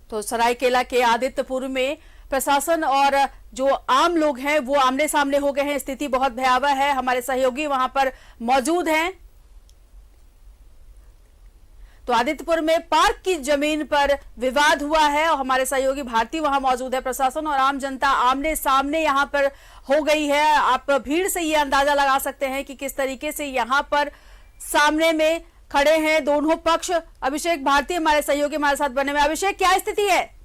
तो सरायकेला के आदित्यपुर में प्रशासन और जो आम लोग हैं वो आमने सामने हो गए हैं। स्थिति बहुत भयावह है। हमारे सहयोगी वहां पर मौजूद हैं। तो आदित्यपुर में पार्क की जमीन पर विवाद हुआ है और हमारे सहयोगी भारती वहां मौजूद है। प्रशासन और आम जनता आमने सामने यहां पर हो गई है। आप भीड़ से ये अंदाजा लगा सकते हैं कि किस तरीके से यहां पर सामने में खड़े हैं दोनों पक्ष। अभिषेक भारती हमारे सहयोगी हमारे साथ बने हुए। अभिषेक, क्या स्थिति है?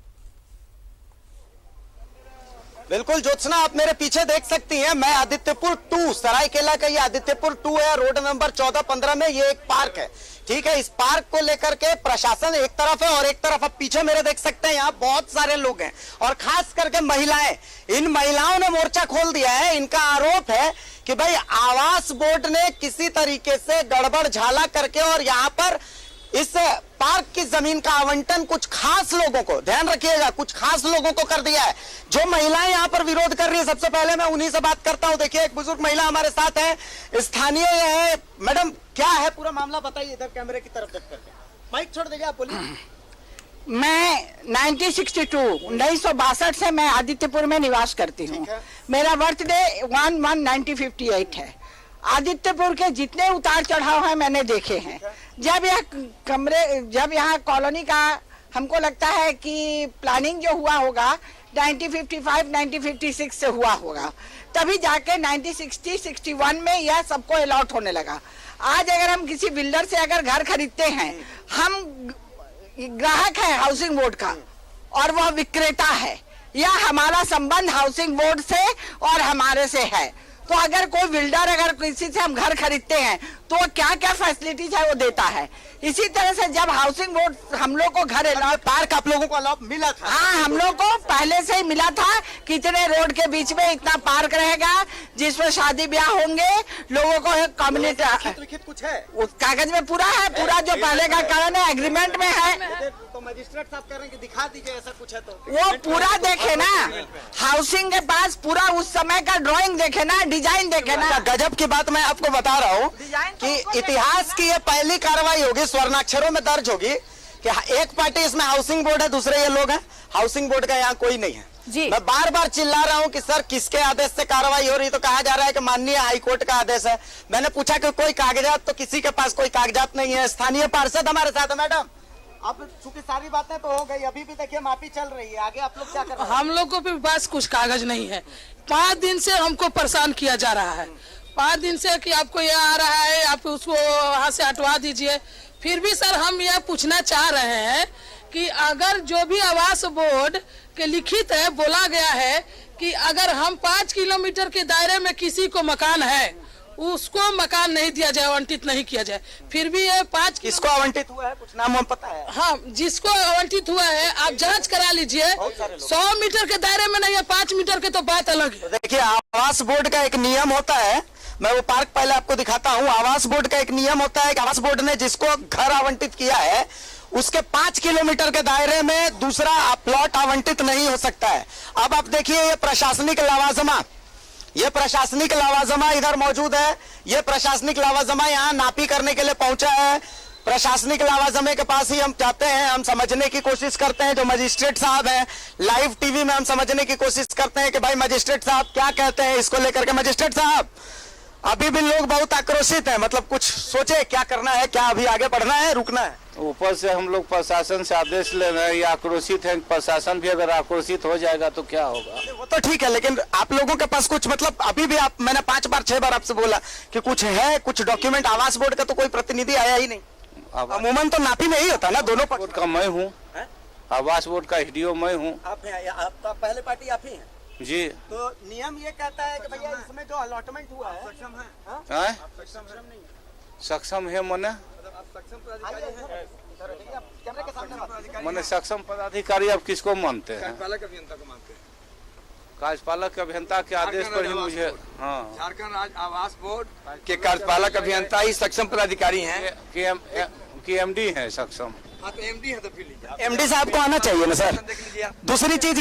बिल्कुल ज्योत्सना, आप मेरे पीछे देख सकती हैं। मैं आदित्यपुर 2 सरायकेला का ये आदित्यपुर 2 है। रोड नंबर 14-15 में ये एक पार्क है। ठीक है, इस पार्क को लेकर के प्रशासन एक तरफ है और एक तरफ आप पीछे मेरे देख सकते हैं यहाँ बहुत सारे लोग हैं और खास करके महिलाएं। इन महिलाओं ने मोर्चा खोल दिया है। इनका आरोप है कि भाई आवास बोर्ड ने किसी तरीके से गड़बड़ झाला करके और यहाँ पर इस पार्क की जमीन का आवंटन कुछ खास लोगों को, ध्यान रखिएगा, कुछ खास लोगों को कर दिया है। जो महिलाएं यहाँ पर विरोध कर रही है, सबसे पहले मैं उन्हीं से बात करता हूं। देखिए, एक बुजुर्ग महिला हमारे साथ है, स्थानीय है। मैडम, क्या है पूरा मामला बताइए इधर कैमरे की तरफ देख करके। माइक छोड़ दीजिए, आप बोलिए। मैं 1962 से मैं आदित्यपुर में निवास करती हूँ। मेरा बर्थडे 1/1/1958 है। आदित्यपुर के जितने उतार चढ़ाव हैं मैंने देखे हैं। जब यहाँ कॉलोनी का हमको लगता है कि प्लानिंग जो हुआ होगा 1955-1956 से हुआ होगा, तभी जाके 1960-61 में यह सबको अलॉट होने लगा। आज अगर हम किसी बिल्डर से अगर घर खरीदते हैं, हम ग्राहक है हाउसिंग बोर्ड का और वह विक्रेता है, या हमारा संबंध हाउसिंग बोर्ड से और हमारे से है। तो अगर कोई बिल्डर अगर किसी से हम घर खरीदते हैं तो क्या क्या फैसिलिटीज है वो देता है। इसी तरह से जब हाउसिंग बोर्ड हम लोग को घर पार्क आप लोगों को अलॉट मिला था? हाँ, हम लोग को पहले से ही मिला था कि इतने रोड के बीच में इतना पार्क रहेगा जिसमें शादी ब्याह होंगे। लोगों को कम्युनिटी कुछ है उस कागज में पूरा है, पूरा जो पहले का कारण है एग्रीमेंट में है। तो मजिस्ट्रेट साहब कह रहे हैं कि दिखा दीजिए ऐसा कुछ है तो वो पूरा देखे ना, हाउसिंग के पास पूरा उस समय का ड्राइंग देखे ना, डिजाइन देखे ना। गजब की बात मैं आपको बता रहा हूँ कि इतिहास की ये पहली कार्रवाई होगी, स्वर्णाक्षरों में दर्ज होगी कि एक पार्टी इसमें हाउसिंग बोर्ड है, दूसरे ये लोग हैं। हाउसिंग बोर्ड का यहाँ कोई नहीं है जी। मैं बार बार चिल्ला रहा हूँ कि सर किसके आदेश से कार्रवाई हो रही, तो कहा जा रहा है कि माननीय हाईकोर्ट का आदेश है। मैंने पूछा कि कोई कागजात, तो किसी के पास कोई कागजात नहीं है। स्थानीय पार्षद हमारे साथ है। मैडम, अब चूंकि सारी बातें तो हो गई, अभी भी देखिए माफी चल रही है, आगे आप लोग क्या कर रहे हैं? हम लोग को भी पास कुछ कागज नहीं है। 5 दिन से हमको परेशान किया जा रहा है। 5 दिन से कि आपको यह आ रहा है, आप उसको वहाँ से हटवा दीजिए। फिर भी सर हम यह पूछना चाह रहे हैं कि अगर जो भी आवास बोर्ड के लिखित है, बोला गया है कि अगर हम 5 किलोमीटर के दायरे में किसी को मकान है उसको मकान नहीं दिया जाए, आवंटित नहीं किया जाए। फिर भी ये 5 किसको आवंटित हुआ है, कुछ नाम हम पता है? हाँ, जिसको आवंटित हुआ है आप जांच करा लीजिए। 100 मीटर के दायरे में नहीं है, 5 मीटर के तो बात अलग है। देखिए, आवास बोर्ड का एक नियम होता है, मैं वो पार्क पहले आपको दिखाता हूँ। आवास बोर्ड का एक नियम होता है कि आवास बोर्ड ने जिसको घर आवंटित किया है उसके 5 किलोमीटर के दायरे में दूसरा प्लॉट आवंटित नहीं हो सकता है। अब आप देखिए, ये प्रशासनिक लवाजमा इधर मौजूद है। ये प्रशासनिक लवाजमा यहाँ नापी करने के लिए पहुंचा है। प्रशासनिक लवाजमे के पास ही हम जाते हैं, हम समझने की कोशिश करते हैं। जो मजिस्ट्रेट साहब हैं, लाइव टीवी में हम समझने की कोशिश करते हैं कि भाई मजिस्ट्रेट साहब क्या कहते हैं इसको लेकर के। मजिस्ट्रेट साहब, अभी भी लोग बहुत आक्रोशित हैं, मतलब कुछ सोचे क्या करना है, क्या अभी आगे बढ़ना है, रुकना है? ऊपर से हम लोग प्रशासन से आदेश ले रहे हैं, ये आक्रोशित है। प्रशासन भी अगर आक्रोशित हो जाएगा तो क्या होगा? वो तो ठीक है, लेकिन आप लोगों के पास कुछ, मतलब अभी भी आप, मैंने 5 बार 6 बार आपसे बोला कि कुछ है, कुछ डॉक्यूमेंट। आवास बोर्ड का तो कोई प्रतिनिधि आया ही नहीं। अमूमन तो नापी में ही होता है ना, दोनों बोर्ड का मैं हूँ, आवास बोर्ड का HDO मैं हूँ। आप पहले पार्टी आप ही हैं जी। तो नियम ये कहता है कि भैया इसमें जो अलॉटमेंट हुआ है सक्षम है, सक्षम है मने सक्षम पदाधिकारी आप किसको मानते हैं? कार्यपालक अभियंता के आदेश पर ही मुझे, हाँ, झारखंड राज्य आवास बोर्ड के कार्यपालक अभियंता ही सक्षम पदाधिकारी हैं कि MD है सक्षम। हाँ, तो MD है तो फिर MD साहब को आना चाहिए ना सर। दूसरी चीज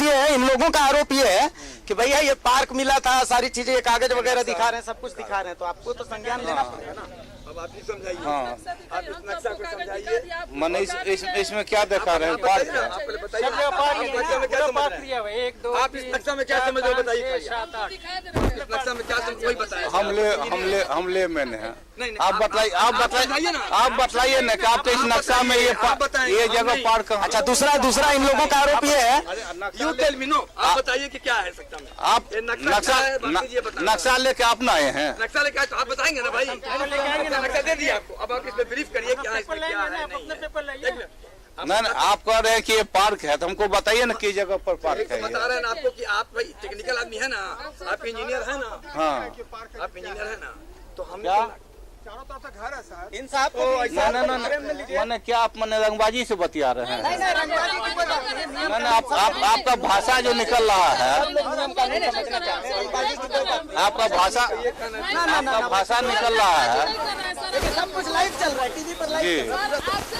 ये है, इन लोगों का आरोप ये है कि भैया ये पार्क मिला था, सारी चीजें, कागज वगैरह दिखा रहे हैं, सब कुछ दिखा रहे हैं, तो आपको तो संज्ञान लेना पड़ेगा ना। अब आप ही समझाइए। हाँ आप इस नक्शा को समझाइए। मैंने इसमें क्या दिखा रहे हैं? पार्क है। आप पहले बताइए आप इस नक्शा में क्या समझ रहे हैं? आप इस नक्शा में क्या समझ रहे हो बताइए। इस नक्शा में क्या समझ वही बताइए। हमले मैंने हैं। नहीं, आप बताइए आप बताइए ना कि आप तो इस नक्शा में ये जगह पार्क कहाँ? अच्छा, दूसरा इन लोगों का आरोप ये है, यू टेल मी नो, आप बताइए कि क्या है नक्शा में। आप ये नक्शा है, बाकी ये बताइए। नक्शा लेके आप ना आए हैं। नक्शा लेके आए तो आप बताएंगे ना भाई। नक्शा दे दिया आपको, अब आप इसमें ब्रीफ करिए क्या है, इसमें क्या है नहीं है। नहीं, आप कह रहे हैं कि ये पार्क है, तो हमको बताइए ना किस जगह पर पार्क है। बता रहे हैं ना आपको कि आप भाई टेक्निकल आदमी है ना, आप इंजीनियर है ना। हाँ आप इंजीनियर है ना, तो हम चारों तरफ से घर है सर। इन साहब को मैंने क्या आप मैंने रंगबाजी से बतिया रहे हैं? नहीं, आपका भाषा जो निकल रहा है, आपका भाषा निकल रहा है। सब कुछ लाइव चल रहा है, टीवी पर लाइव।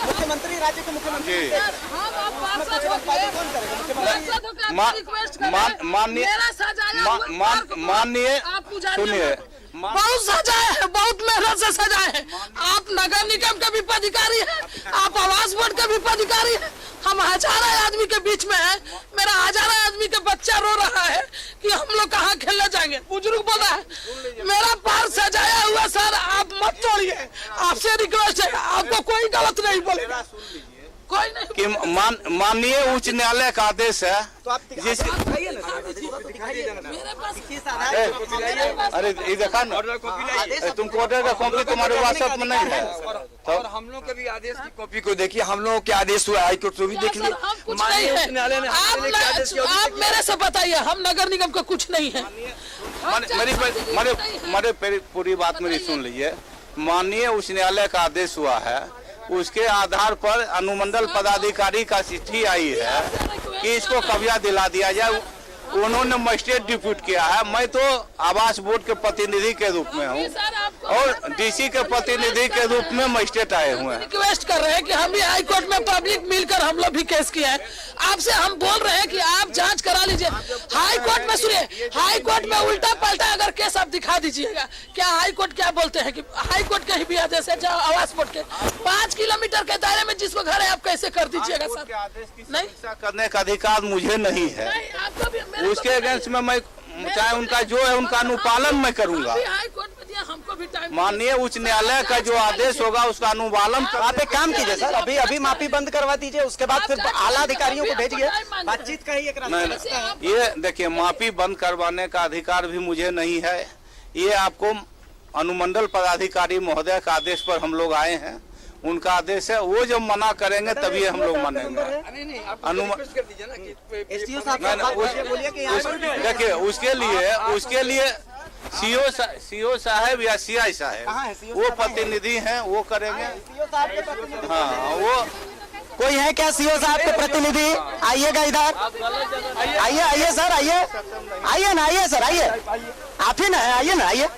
मुख्यमंत्री, राज्य के मुख्यमंत्री माननीय सुनिए, बहुत सजाए है, बहुत मेहनत से सजाए है। आप नगर निगम के भी पदाधिकारी हैं, आप आवास बोर्ड के भी पदाधिकारी हैं। हम हजारों आदमी के बीच में हैं। मेरा हजारों आदमी के बच्चा रो रहा है कि हम लोग कहाँ खेलने जाएंगे। बुजुर्ग बोला है मेरा पार्क सजाया हुआ सर, आप मत तोड़िए। आपसे रिक्वेस्ट है, आपको कोई गलत नहीं बोलेगा, कोई नहीं। कि माननीय उच्च न्यायालय का आदेश है, तो आप जिस अरे ये देखा ना, तुमको ऑर्डर का कॉपी तुम्हारे व्हाट्सएप में नहीं है। और हम लोग के भी आदेश की कॉपी को देखिए, हम लोगों के आदेश हुआ हाई कोर्ट से भी देख लिए। माननीय उच्च न्यायालय ने आप मेरे से बताइए, हम नगर निगम का कुछ नहीं है। मेरी पूरी बात मेरी सुन लीजिए। माननीय उच्च न्यायालय का आदेश हुआ है, उसके आधार पर अनुमंडल पदाधिकारी का चिट्ठी आई है कि इसको कब्जा दिला दिया जाए। उन्होंने मजिस्ट्रेट डिप्यूट किया है। मैं तो आवास बोर्ड के प्रतिनिधि के रूप में हूँ और डीसी के प्रतिनिधि के रूप में मजिस्ट्रेट आए हुए हैं। रिक्वेस्ट कर रहे हैं कि हम भी हाई कोर्ट में पब्लिक मिलकर हम लोग भी केस किया है। आपसे हम बोल रहे हैं कि आप जांच करा लीजिए। हाई कोर्ट में सुनिए, हाई कोर्ट में उल्टा पलटा अगर केस आप दिखा दीजिएगा। क्या हाई कोर्ट क्या बोलते हैं कि हाई कोर्ट के भी आदेश है, आवास बोर्ड के 5 किलोमीटर के दायरे में जिसको घर है आप कैसे कर दीजिएगा सर? नहीं करने का अधिकार मुझे नहीं है। आपको भी उसके अगेंस्ट में मैं चाहे उनका जो है उनका अनुपालन मैं करूंगा। हाई कोर्ट में दिया, हमको भी टाइम। माननीय उच्च न्यायालय का जो आदेश होगा उसका अनुपालन। आप एक काम कीजिए सर, अभी माफी बंद करवा दीजिए, उसके बाद फिर आला अधिकारियों को भेजिए, बातचीत का ही एक रास्ता है। ये देखिए, माफी बंद करवाने का अधिकार भी मुझे नहीं है। ये आपको अनुमंडल पदाधिकारी महोदय का आदेश पर हम लोग आए हैं, उनका आदेश है। वो जब मना करेंगे तभी हम लोग मानेंगे। देखिए, उसके लिए सीओ साहब या सीआई साहब वो प्रतिनिधि हैं, वो करेंगे। हाँ, वो कोई है क्या सीओ साहब के प्रतिनिधि? आइएगा इधर, आइए सर, आइए ना, आइए सर, आइए। आप ही ना, आइए ना, आइए।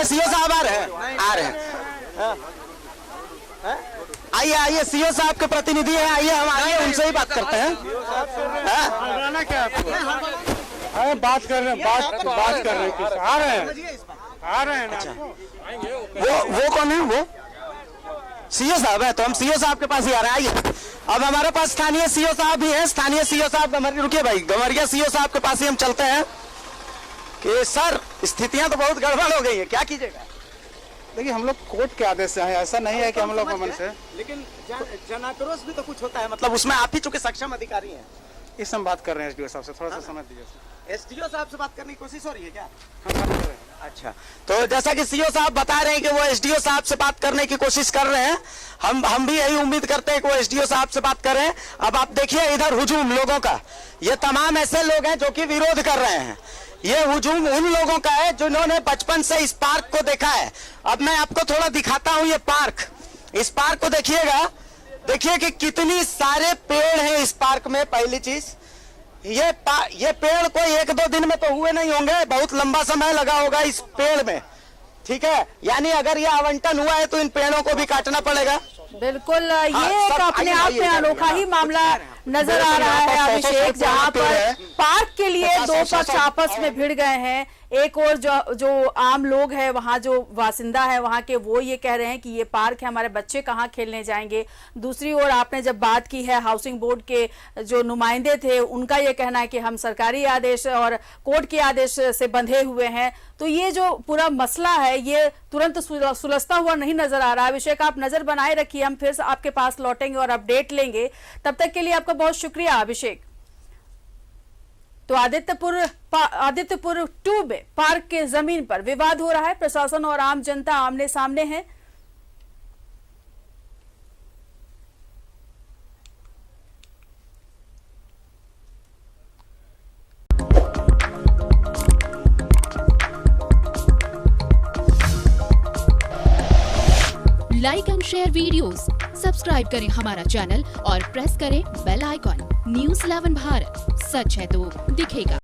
सीओ साहब आ रहे हैं। आइए, सीओ साहब के प्रतिनिधि हैं, आइए, हम आइए उनसे ही बात करते हैं। क्या आपको बात कर रहे हैं, बात कर रहे हैं, आ रहे हैं ना। वो कौन है? वो सीओ साहब है, तो हम सीओ साहब के पास ही आ रहे हैं। आइए, अब हमारे पास स्थानीय सीओ साहब भी हैं। स्थानीय सीओ साहब, रुकिए भाई, गमरिया सीओ साहब के पास ही हम चलते हैं कि सर स्थितियां तो बहुत गड़बड़ हो गई है, क्या कीजिएगा? देखिए, हम लोग कोर्ट के आदेश से हैं, ऐसा नहीं है कि हम लोग मन से। लेकिन जन आक्रोश भी तो कुछ होता है, मतलब उसमें आप ही चूंकि सक्षम अधिकारी हैं। इस हम बात कर रहे हैं एसडीओ साहब से, थोड़ा सा समय दीजिए। एसडीओ साहब से बात करने की कोशिश हो रही है क्या? हम बात कर रहे हैं। अच्छा, तो जैसा कि सीओ साहब बता रहे हैं कि वो एसडीओ साहब से बात करने की कोशिश कर रहे हैं, हम भी यही उम्मीद करते हैं कि वो एसडीओ साहब से बात करें। अब आप देखिए इधर हुजूम लोगों का, ये तमाम ऐसे लोग हैं जो कि विरोध कर रहे हैं। ये हुजूम उन लोगों का है जिन्होंने बचपन से इस पार्क को देखा है। अब मैं आपको थोड़ा दिखाता हूँ ये पार्क। इस पार्क को देखिएगा, देखिए कि कितनी सारे पेड़ हैं इस पार्क में। पहली चीज, ये पेड़ कोई 1-2 दिन में तो हुए नहीं होंगे, बहुत लंबा समय लगा होगा इस पेड़ में, ठीक है। यानी अगर ये आवंटन हुआ है तो इन पेड़ों को भी काटना पड़ेगा। बिल्कुल, ये एक अपने आप में अनोखा ही मामला नजर आ रहा है अभिषेक, जहां पर पार्क के लिए दो पक्ष आपस में भिड़ गए हैं। एक और जो आम लोग हैं, वहाँ जो बासिंदा है वहाँ के, वो ये कह रहे हैं कि ये पार्क है, हमारे बच्चे कहाँ खेलने जाएंगे। दूसरी ओर आपने जब बात की है हाउसिंग बोर्ड के जो नुमाइंदे थे, उनका ये कहना है कि हम सरकारी आदेश और कोर्ट के आदेश से बंधे हुए हैं। तो ये जो पूरा मसला है ये तुरंत सुलझता हुआ नहीं नजर आ रहा है। अभिषेक, आप नजर बनाए रखिए, हम फिर आपके पास लौटेंगे और अपडेट लेंगे। तब तक के लिए आपका बहुत शुक्रिया अभिषेक। तो आदित्यपुर 2 में पार्क के जमीन पर विवाद हो रहा है, प्रशासन और आम जनता आमने सामने है। Like and share videos, subscribe करें हमारा चैनल और प्रेस करें बेल आइकॉन। न्यूज़ 11 भारत, सच है तो दिखेगा।